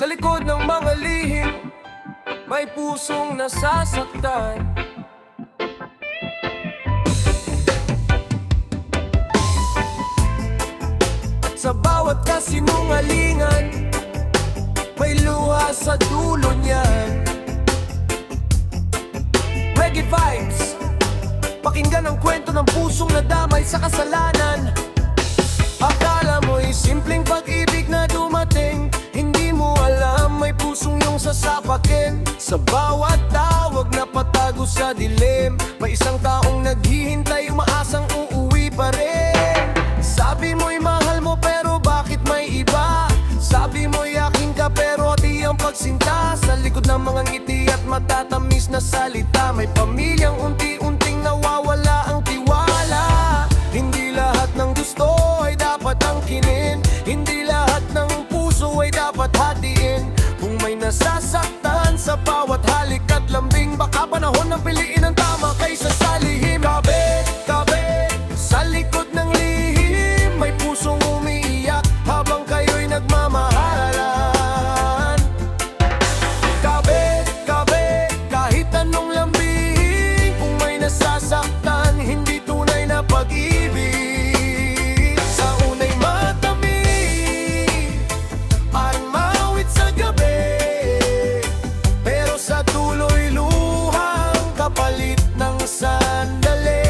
Sa likod ng mga lihim, may pusong nasasaktan. At sa bawat kasinungalingan, may luha sa dulo niyan. Reggae vibes, pakinggan ang kwento ng pusong nadamay sa kasalanan. Akala mo'y simpleng pag-ibig na dumating, hindi mo alam may pusong iyong sasapakin. Sa bawat tawag na patago sa dilim, may isang taong naghihintay, umaasang uuwi pa rin. Sabi mo'y mahal mo pero bakit may iba? Sabi mo'y akin ka pero di ang pagsinta. Sa likod ng mga ngiti at matatamis na salita, may pamilyang unti-unting nawawala ang tiwala. Hindi lahat ng gusto ay dapat angkinin, hindi lahat ng puso ay dapat hatiin. Kung may nasasaktan sa bawat halik at lambing, baka panahon ng piliin ang tama kaysa sa lihim. Kabit, sa likod ng lihim, may pusong umiiyak habang kayo'y nagmamahalan. Kabit, kahit anong lambing, kung may nasasaktan, hindi tunay na pag-ibig. Sa unay matamis, parang mawit sa gabi, pero sa dulo'y luhang kapalit ng sandali.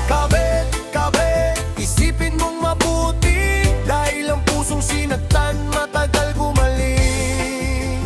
Kabit, isipin mong mabuti, dahil ang pusong sinaktan matagal gumaling.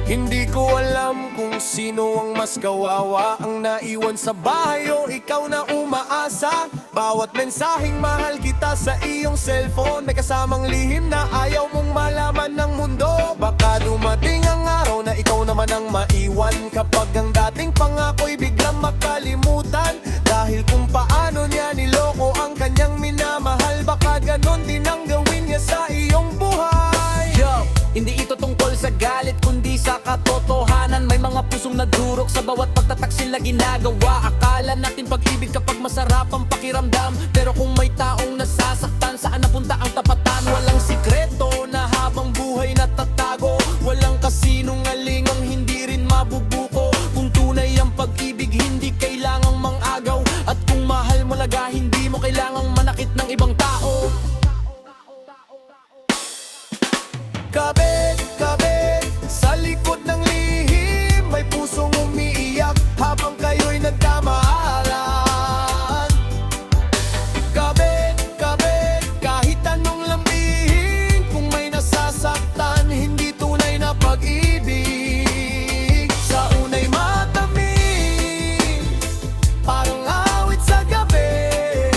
Hindi ko alam kung sino ang mas kawawa, ang naiwan sa bahay o ikaw na umaasa. Bawat mensaheng mahal kita sa iyong cellphone, may kasamang lihim na ayaw mong malaman ng mundo. Baka dumating ang araw na ikaw naman ang maiwan, kapag ang dating pangako'y biglang makalimutan. Dahil kung paano niya niloko ang kanyang minamahal, baka ganon din ang gawin niya sa iyong buhay. Yo, hindi ito tungkol sa galit kundi sa katotohanan. May mga pusong nagdurok sa bawat pagtataksil na ginagawa. Akala natin pag-ibig kapag masarap ang pakiramdam, pero kung may taong nasasaktan, saan napunta ang tapatan? Walang sikreto na habang buhay natatago, walang kasinungalingang hindi rin mabubuko. Kung tunay ang pag-ibig, hindi kailangang mangagaw, at kung mahal mo laga, hindi mo kailangang manakit ng ibang tao. Kabit, sa likod ng lihim, may pusong umiiyak habang kayo'y nagkamahalan. Kabit, kahit anong lambing, kung may nasasaktan, hindi tunay na pag-ibig. Sa unay matamis, parang awit sa gabi,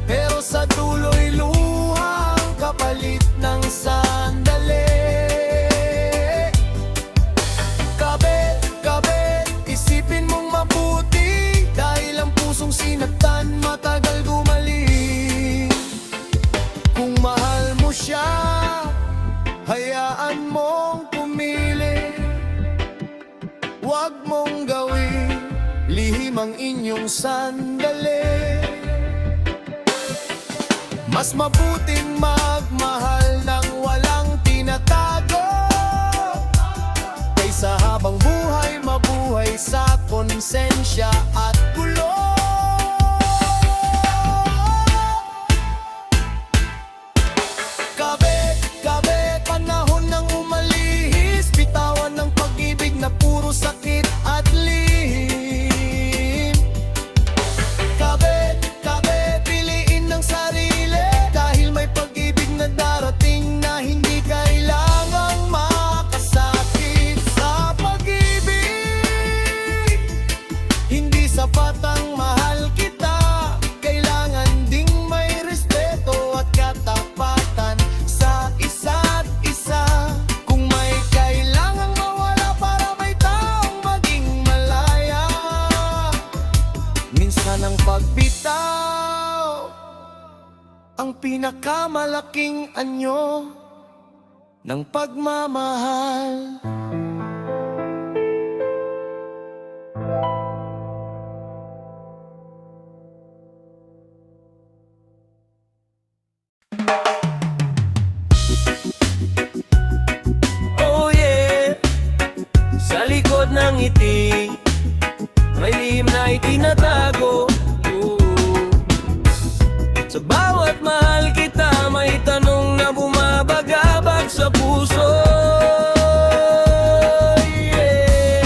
pero sa dulo'y luhang kapalit ng sandali. Kabit, isipin mong mabuti, dahil ang pusong sinaktan matagal gumaling. Kung mahal mo siya, hayaan mong pumili. Huwag mong gawin lihim ang inyong sandali. Mas mabuting magmahal ng walang tinatago, kaysa habang buhay mabuhay sa konsensya at gulo. Kabit, panahon ng umalihis, bitawan ng pag-ibig na puro sakit at lihim. Kabit, piliin ng sarili, dahil may pag-ibig na darating na hindi kailangang makasakit. Sa pag-ibig, hindi sapat ang mahal kita, kailangan ding may respeto at katapatan sa isa't isa. Kung may kailangang mawala para may taong maging malaya, minsan ang pagbitaw ang pinakamalaking anyo ng pagmamahal. ngiti, may lihim na itinatago. Sa bawat mahal kita, may tanong na bumabagabag sa puso. Yeah.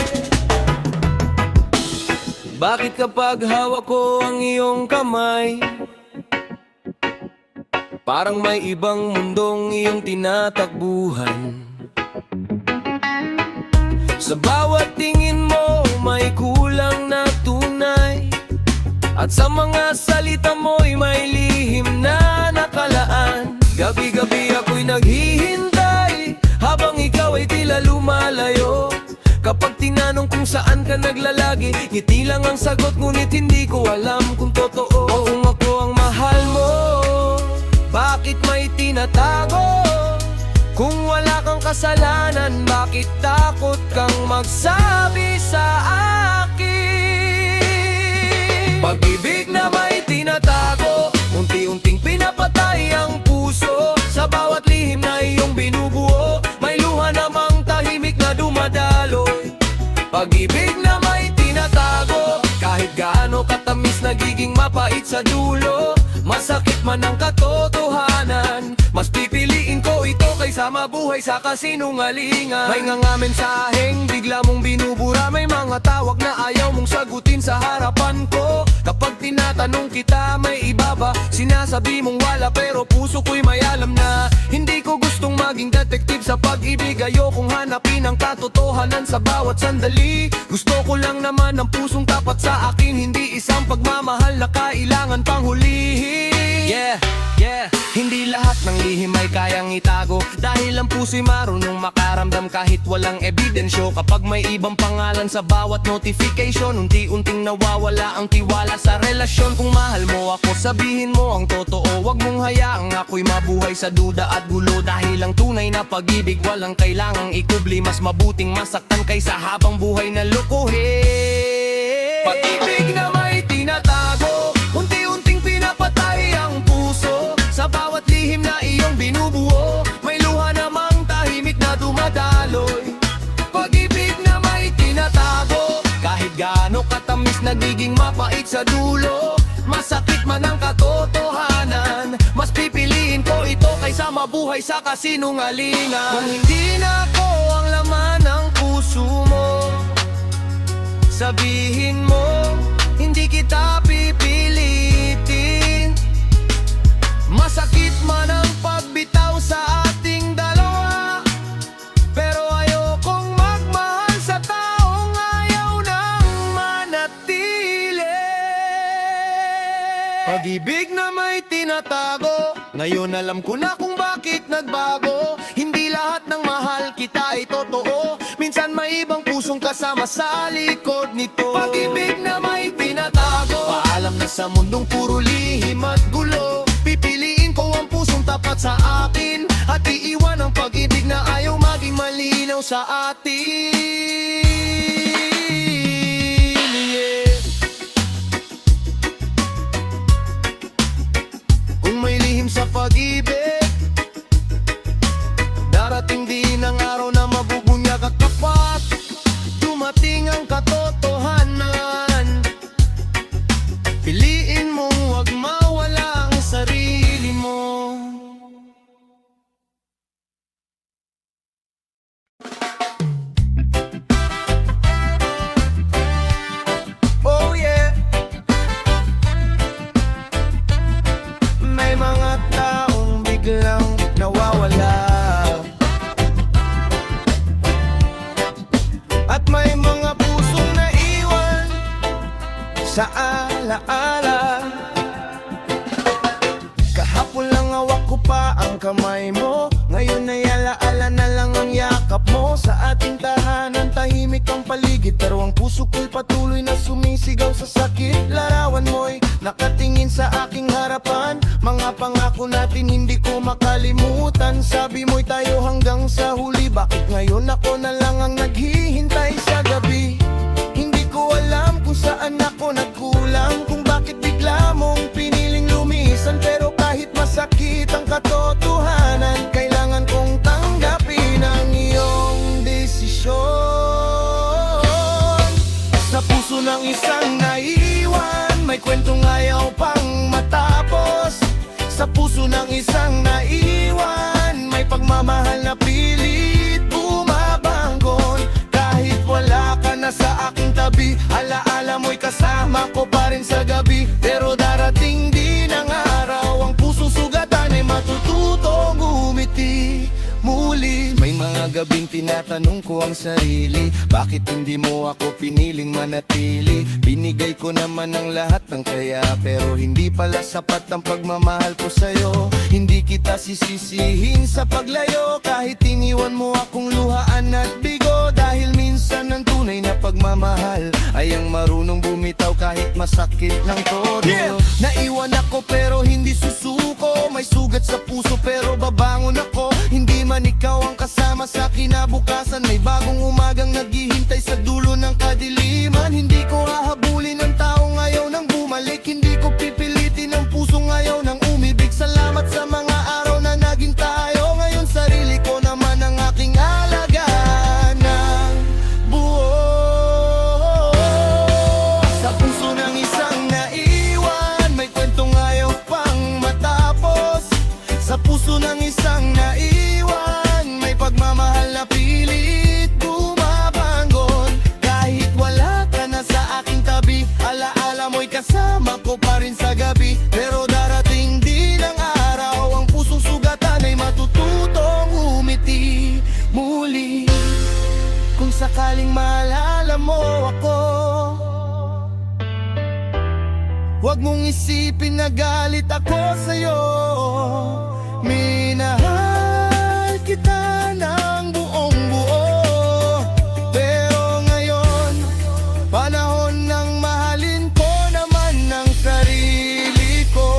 Bakit kapag hawak ko ang iyong kamay, parang may ibang mundong iyong tinatakbuhan? Sa bawat tingin mo, may kulang na tunay, at sa mga salita mo'y may lihim na nakalaan. Gabi-gabi ako'y naghihintay, habang ikaw ay tila lumalayo. Kapag tinanong kung saan ka naglalagi, ngiti lang ang sagot, ngunit hindi ko alam kung totoo. O kung ako ang mahal mo, bakit may tinatago? Kung wala kang kasalanan, bakit takot kang magsabi sa akin? Pag-ibig na may tinatago, unti-unting pinapatay ang puso. Sa bawat lihim na iyong binubuo, may luha namang tahimik na dumadaloy. Pag-ibig na may tinatago, kahit gaano katamis nagiging mapait sa dulo. Masakit man ang katotohanan, mas pipiliin ko ito kaysa mabuhay sa kasinungalingan. May mensahe bigla mong binubura, may mga tawag na ayaw mong sagutin sa harapan ko. Kapag tinatanong kita, may iba ba? Sinasabi mong wala, pero puso ko'y may alam na. Hindi ko gustong maging detective sa pag-ibig, ayokong hanapin ang katotohanan sa bawat sandali. Gusto ko lang naman ng pusong tapat sa akin, hindi isang pagmamahal na kailangan pang hulihin. Yeah, yeah. Hindi lahat ng lihim ay kayang itago, dahil ang puso'y marunong makaramdam kahit walang ebidensyo. Kapag may ibang pangalan sa bawat notification, unti-unting nawawala ang tiwala sa relasyon. Kung mahal mo ako, sabihin mo ang totoo, wag mong hayaang ako'y mabuhay sa duda at gulo. Dahil ang tunay na pag-ibig walang kailangang ikubli, mas mabuting masaktan kaysa habang buhay na lukuhin. Pag-ibig na may tinatago, unti-unting pinapatay ang puso. Sa bawat lihim na iyong binubuo, may luha namang tahimik na dumadaloy. Pag-ibig na may tinatago, kahit gaano katamis nagiging mapait sa dulo. Masakit man ang katotohanan, mas pipiliin ko ito kaysa mabuhay sa kasinungalingan. Kung hindi na ako ang laman ng puso mo, sabihin mo, hindi kita pipilitin. Masakit man ang pagbitaw sa ating dalawa, pero ayokong magmahal sa taong ayaw nang manatili. Pag-ibig na may tinatago, ngayon alam ko na kung bakit nagbago. Hindi lahat ng mahal kita ay totoo, minsan may ibang pusong kasama sa likod nito. Pag-ibig na may tinatago, paalam na sa mundong puro lihim at gulo. Pipiliin ko ang pusong tapat sa akin, at iiwan ang pag-ibig na ayaw maging malinaw sa atin. Yeah. Kung may lihim sa pag-ibig, darating din ang araw na mabubunyag at tapat. Dumating ang katotohanan, piliin mong wag mawala ang sarili mo. Oh yeah. May mga taong biglang nawawala, at may mga pusong naiwan sa alaala. Kahapon lang hawak ko pa ang kamay mo, ngayon ay alaala na lang ang yakap mo. Sa ating tahanan tahimik ang paligid, pero ang puso ko'y patuloy na sumisigaw sa sakit. Larawan mo'y nakatingin sa aking harapan, mga pangako natin hindi ko makalimutan. Sabi mo'y tayo hanggang sa huli, bakit ngayon ako na lang ang naghihintay sa gabi? Hindi ko alam kung saan ako nagkulang, kung bakit bigla mong piniling lumisan. Pero kahit masakit ang katotohanan, kailangan kong tanggapin ang iyong desisyon. puso ng isang naiwan, may pagmamahal na pilit bumabanggon. Kahit wala ka na sa aking tabi, alaala mo'y kasama ko pa rin sa gabi. Pero darating din ang araw, ang pusong sugatan ay matututong umiti muli. May mga gabing tinatanong ko ang sarili, bakit hindi mo ako piniling manatili? Binigay ko naman ang lahat ng kaya, pero hindi pala sapat ang pagmamahal ko sa'yo. Hindi kita sisisihin sa paglayo, kahit iniwan mo akong luhaan at bigo. Dahil minsan ang tunay na pagmamahal ay ang marunong bumitaw kahit masakit ng todo. Naiwan ako pero hindi susuko, may sugat sa puso pero babangon ako. Hindi man ikaw ang kasama sa kinabukasan, may bagong umagang naghihintay sa dulo ng kadiliman. Hindi ko hahabulin ang taong ayaw nang bumalik, hindi ko pipilitin ang pusong ayaw nang umibig. Salamat sa mga araw na naging tayo, ngayon sarili ko naman ang aking alagaan ng buo. Sa puso ng isang naiwan, may kwentong ayaw pang matapos. Sa puso ng isang naiwan, may pagmamahal na pilit bumabanggon. Kahit wala ka na sa aking tabi, alaala mo'y kasama ko pa rin sa gabi. Pero darating din ang araw, ang pusong sugatan ay matututong umiti muli. Kung sakaling maalala mo ako, huwag mong isipin na galit ako sa'yo. Minahal kita ng buong buo, pero ngayon panahon ng mahalin ko naman ng sarili ko.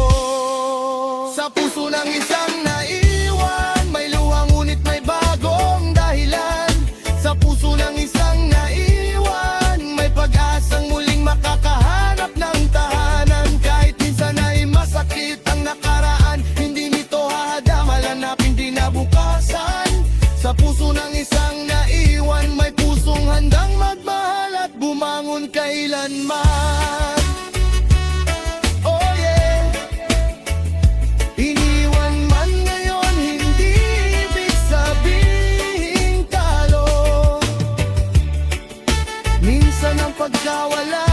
Sa puso ng isang naiwan, may luha ngunit may bagong dahilan. Sa puso ng isang naiwan, may pag-asang muling makakahanap ng tahanan. Kahit minsan ay masakit ang nakaraan, hindi nito hahadam, halanapin din nabukasan. Sa puso ng isang naiwan, may pusong handang magmahal at bumangon kailanman. Oh yeah, iniwan man ngayon, hindi ibig sabihing talo. Minsan ang pagkawala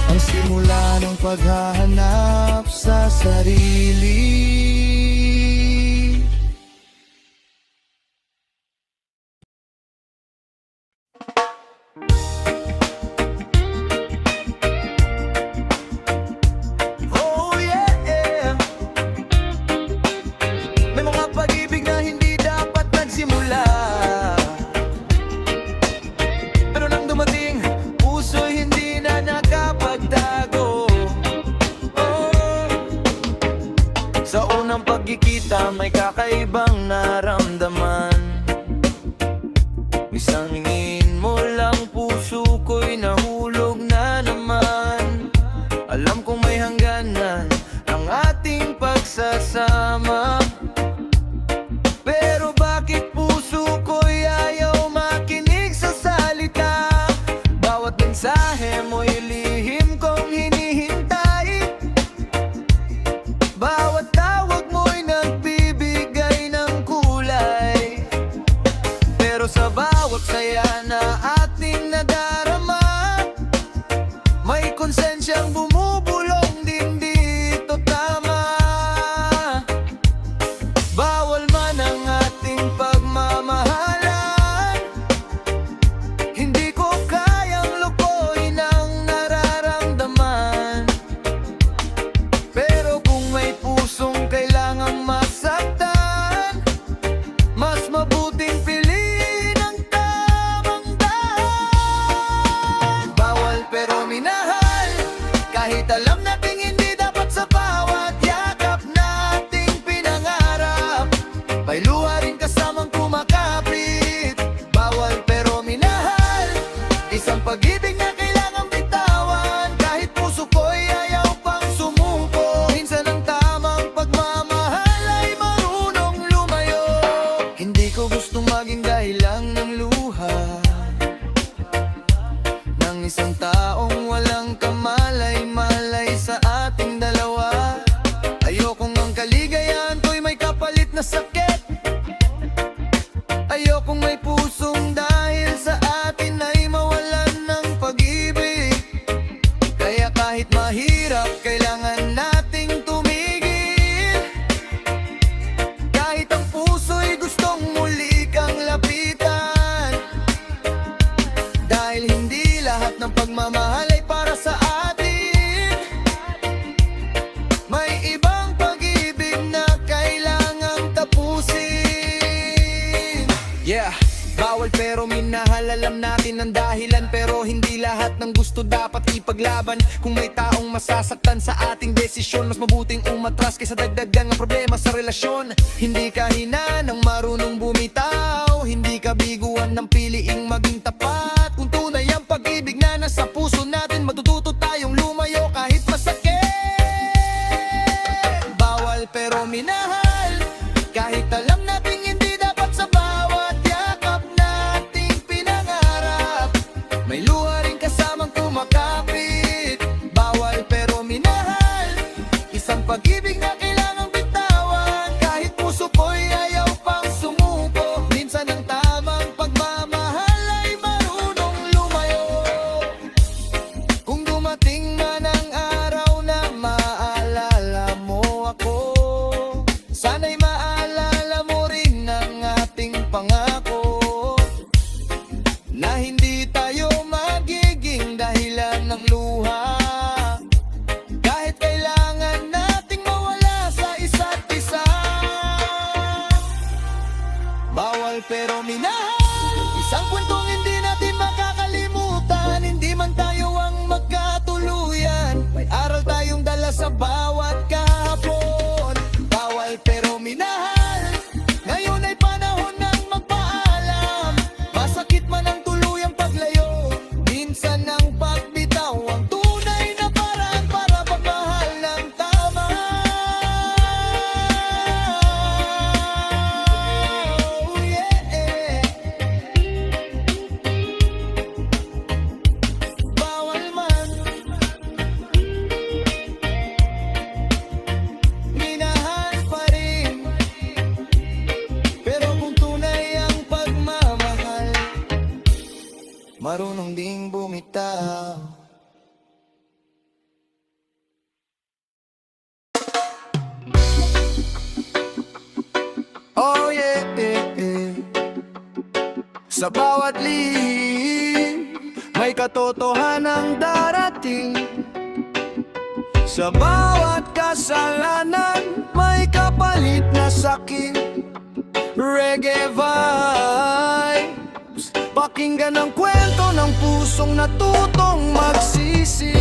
ang simula ng paghahanap sa sarili. Oh yeah, may mga pag-ibig na hindi dapat nagsimula, pero nang dumating, puso'y hindi na nakapagtago. Oh, sa unang pagkikita, may kakaibang naramdaman. Isang tingin mo lang, puso ko'y nahulog na naman. Alam kong may hangganan ang ating pagsasama, pero bakit puso ko'y ayaw makinig sa salita? Bawat mensahe mo'y lihim kong hinihintay, bawat tawag mo'y nagbibigay ng kulay. Pero sa bawat saya na ating nadarama, may konsensyang bumubulong din dito tama. Bawal man ang ating pagmamahalan, hindi ko kayang lukoyin ang nararamdaman. Pero kung may pusong kailangang masaktan, mas mabuting piliin ang tamang daan. Bawal pero minahal, kahit alam nating hindi dapat. Sa bawat yakap nating pinangarap, may luha rin kasamang kumakapit. Bawal pero minahal, isang pag-ibig na kailangang bitawan. Kahit puso ko'y ayaw pang sumuko, minsan ang tamang pagmamahal ay marunong lumayo. Hindi ko gustong maging dahilan ng luha ng isang taong walang kamalay-malay sa ating dalawa. minahal, alam natin ang dahilan, pero hindi lahat ng gusto dapat ipaglaban. Kung may taong masasaktan sa ating desisyon, mas mabuting umatras kaysa dagdagan ang problema sa relasyon. Hindi ka hinanang marunong bumitaw, hindi ka biguan ng piliing maging tapat. Kung tunay ang pag-ibig na nasa puso natin, matututo tayong lumayo kahit masakit. Bawal pero minahal, kahit alam nating hindi dapat sa bawat yakap nating pinangarap. May luha rin kasamang kumakapit. Bawal pero minahal, isang pag-ibig na kailangang bitawan. Kahit puso ko'y ayaw pang sumuko, minsan ang tamang pagmamahal ay marunong lumayo. Kung dumating man ang araw na maalala mo ako, sana'y maalala mo rin ang ating pangako, na hindi tayo magiging dahilan ng luha. Kahit kailangan nating mawala sa isa't isa. Bawal pero minahal, isang kwentong hindi natin makakalimutan. Hindi man tayo ang magkatuluyan, may aral tayong dala sa bawat kahapon. Bawal pero minahal, ngayon ay panahon ng magpaalam. Masakit man ang tuluyang paglayo, minsan ang pagbitaw ang tunay na paraan para pagmahal ng tama. Oh, yeah. Bawal man, minahal pa rin. Pero kung tunay ang pagmamahal, marunong ding bumitaw. Oh yeah, sa bawat lihim, may katotohanang darating. Sa bawat kasalanan, may kapalit na sakit. Reggae vibes, pakinggan ang kwento ng pusong natutong magsisi.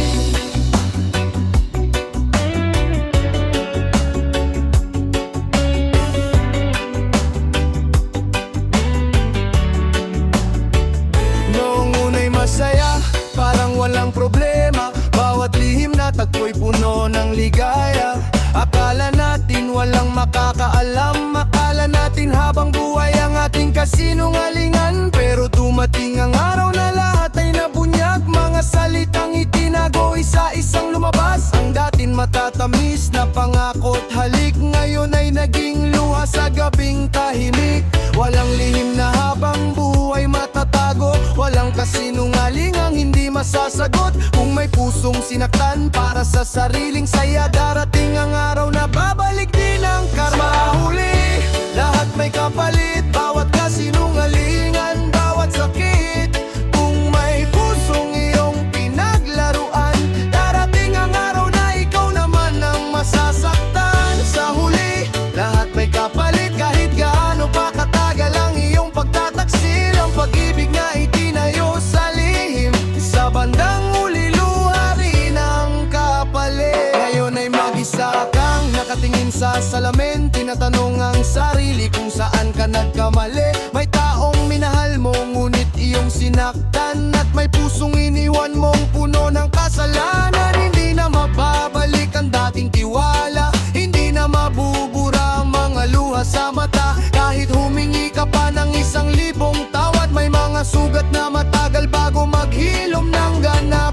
Noong una'y masaya, parang walang problema. Bawat lihim na tagpo'y puno ng ligaya. Akala natin walang makakaalam, akala natin habang buhay ang ating kasinungalingan. Pero dumating ang araw na lahat ay nabunyag, mga salitang itinago isa-isang lumabas. Ang dating matatamis na pangako't halik, ngayon ay naging luha sa gabing tahimik. Walang lihim na habang buhay matatago, walang kasinungalingang hindi masasagot. Kung may pusong sinaktan para sa sariling saya, darating ang araw na babalik din ang karma. Sa huli, lahat may kapalit, bawat kasinungalingan, bawat sakit. Kung may pusong iyong pinaglaruan, darating ang araw na ikaw naman ang masasaktan. Sa huli, lahat may kapalit, kahit gaano pa katagal ang iyong pagtataksil. Ang pag-ibig na itinayo sa lihim, sa bandang uli luha rin ang kapalit. Ngayon ay mag-isa kang nakatingin sa salamin, tinatanong ang sarili kung saan ka nagkamali. May taong minahal mo ngunit iyong sinaktan, at may pusong iniwan mong puno ng kasalanan. Hindi na mababalik ang dating tiwala, hindi na mabubura ang mga luha sa mata. Kahit humingi ka pa ng 1,000 tawad, may mga sugat na matagal bago maghilom ng ganap.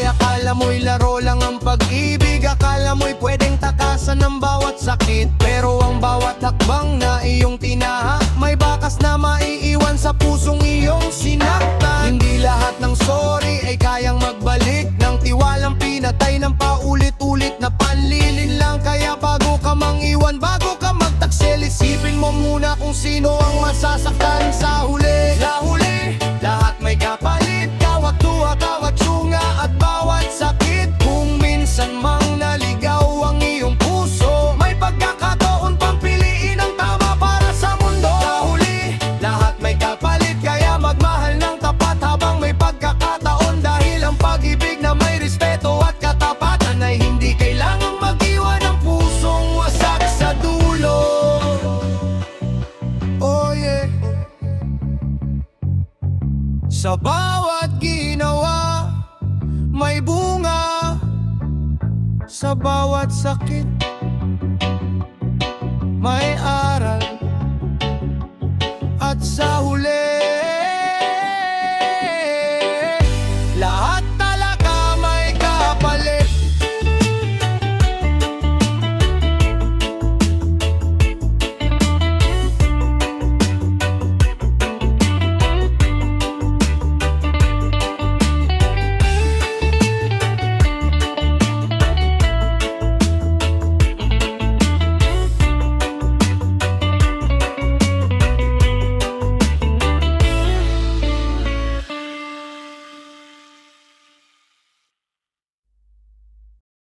Akala mo'y laro lang ang pag-ibig, akala mo'y pwedeng takasan ng bawat sakit. Pero ang bawat hakbang na iyong tinahak, may bakas na maiiwan sa pusong iyong sinaktan. Hindi lahat ng sorry ay kayang magbalik ng tiwalang pinatay ng paulit-ulit na panlilin lang. Kaya bago ka mangiwan, bago ka magtaksil, isipin mo muna kung sino ang masasaktan sa huli. Sa huli, lahat may kapalit, kawat tuwa, kawat tsunga at bawat sakit. Kung minsan mang naligaw ang iyong puso, may pagkakataon pang piliin ang tama para sa mundo. Sa huli, lahat may kapalit, kaya magmahal Sa bawat sakit may aral, at sa huli